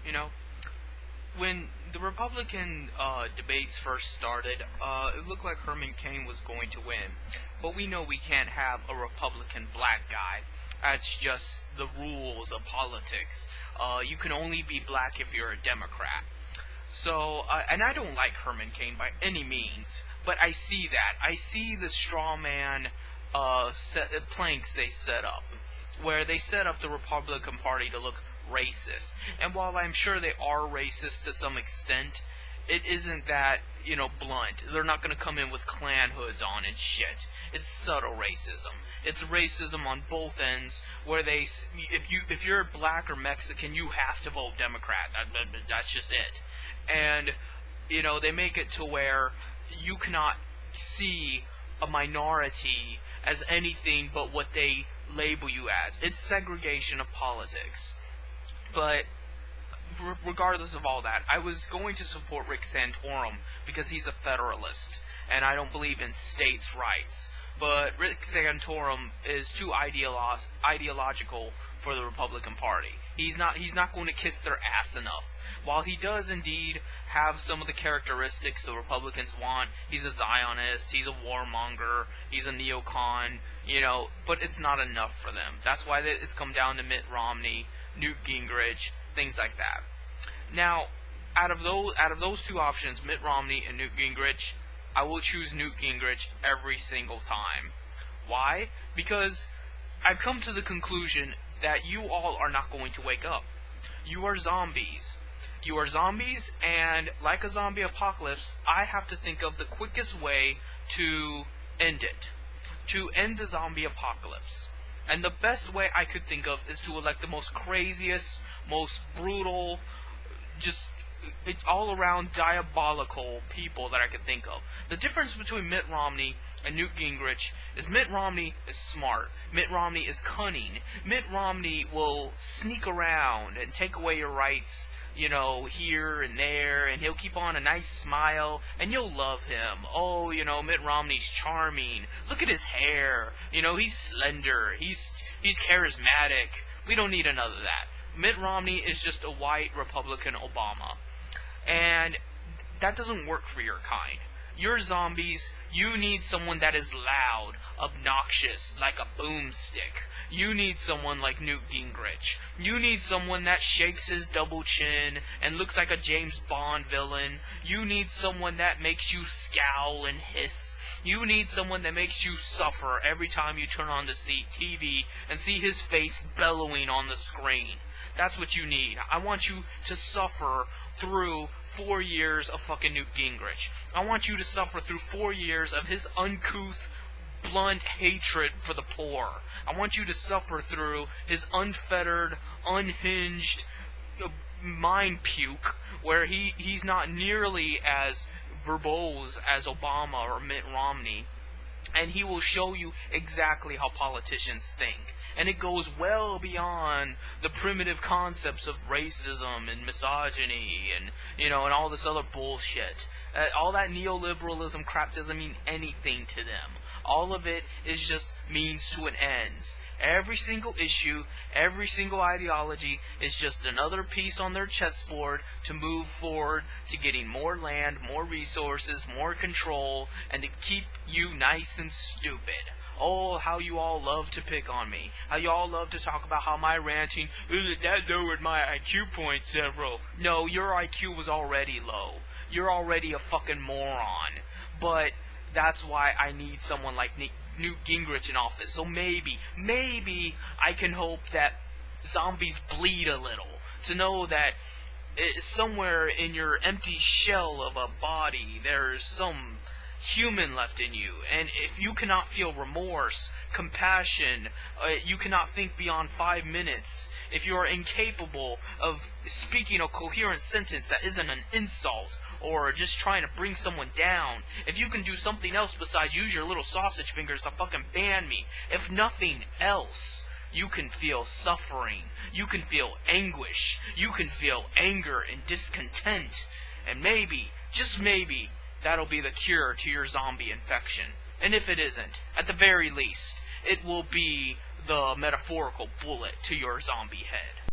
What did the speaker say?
You know, when the Republican debates first started, it looked like Herman Cain was going to win. But we know we can't have a Republican black guy. That's just the rules of politics. You can only be black if you're a Democrat. So, and I don't like Herman Cain by any means, but I see that. I see the straw man planks they set up, where they set up the Republican Party to look racist. And while I'm sure they are racist to some extent, it isn't that, blunt. They're not going to come in with Klan hoods on and shit. It's subtle racism. It's racism on both ends, where if you're black or Mexican, you have to vote Democrat. That's just it. And, they make it to where you cannot see a minority as anything but what they label you as. It's segregation of politics. But regardless of all that, I was going to support Rick Santorum because he's a Federalist, and I don't believe in states' rights. But Rick Santorum is too ideological for the Republican Party. He's not going to kiss their ass enough. While he does indeed have some of the characteristics the Republicans want, he's a Zionist, he's a warmonger, he's a neocon, but it's not enough for them. That's why it's come down to Mitt Romney, Newt Gingrich, things like that. Now, out of those two options, Mitt Romney and Newt Gingrich, I will choose Newt Gingrich every single time. Why? Because I've come to the conclusion that you all are not going to wake up. You are zombies. You are zombies, and like a zombie apocalypse, I have to think of the quickest way to end it. To end the zombie apocalypse. And the best way I could think of is to elect the most craziest, most brutal, just all-around diabolical people that I could think of. The difference between Mitt Romney and Newt Gingrich is Mitt Romney is smart. Mitt Romney is cunning. Mitt Romney will sneak around and take away your rights, here and there, and he'll keep on a nice smile, and you'll love him. Oh, Mitt Romney's charming. Look at his hair. He's slender. He's charismatic. We don't need another of that. Mitt Romney is just a white Republican Obama. And that doesn't work for your kind. You're zombies. You need someone that is loud, obnoxious, like a boomstick. You need someone like Newt Gingrich. You need someone that shakes his double chin and looks like a James Bond villain. You need someone that makes you scowl and hiss. You need someone that makes you suffer every time you turn on the TV and see his face bellowing on the screen. That's what you need. I want you to suffer through 4 years of fucking Newt Gingrich. I want you to suffer through 4 years of his uncouth, blunt hatred for the poor. I want you to suffer through his unfettered, unhinged mind puke, where he's not nearly as verbose as Obama or Mitt Romney. And he will show you exactly how politicians think. And it goes well beyond the primitive concepts of racism and misogyny and, and all this other bullshit. All that neoliberalism crap doesn't mean anything to them. All of it is just means to an ends. Every single issue, every single ideology is just another piece on their chessboard to move forward to getting more land, more resources, more control, and to keep you nice and stupid. Oh, how you all love to pick on me. How you all love to talk about how my ranting, that lowered my IQ points several. No, your IQ was already low. You're already a fucking moron. But that's why I need someone like Newt Gingrich in office. So maybe I can hope that zombies bleed a little. To know that somewhere in your empty shell of a body, there's some human left in you. And if you cannot feel remorse, compassion, you cannot think beyond 5 minutes, if you are incapable of speaking a coherent sentence that isn't an insult or just trying to bring someone down, if you can do something else besides use your little sausage fingers to fucking ban me, if nothing else, you can feel suffering, you can feel anguish, you can feel anger and discontent, and maybe, just maybe, that'll be the cure to your zombie infection. And if it isn't, at the very least, it will be the metaphorical bullet to your zombie head.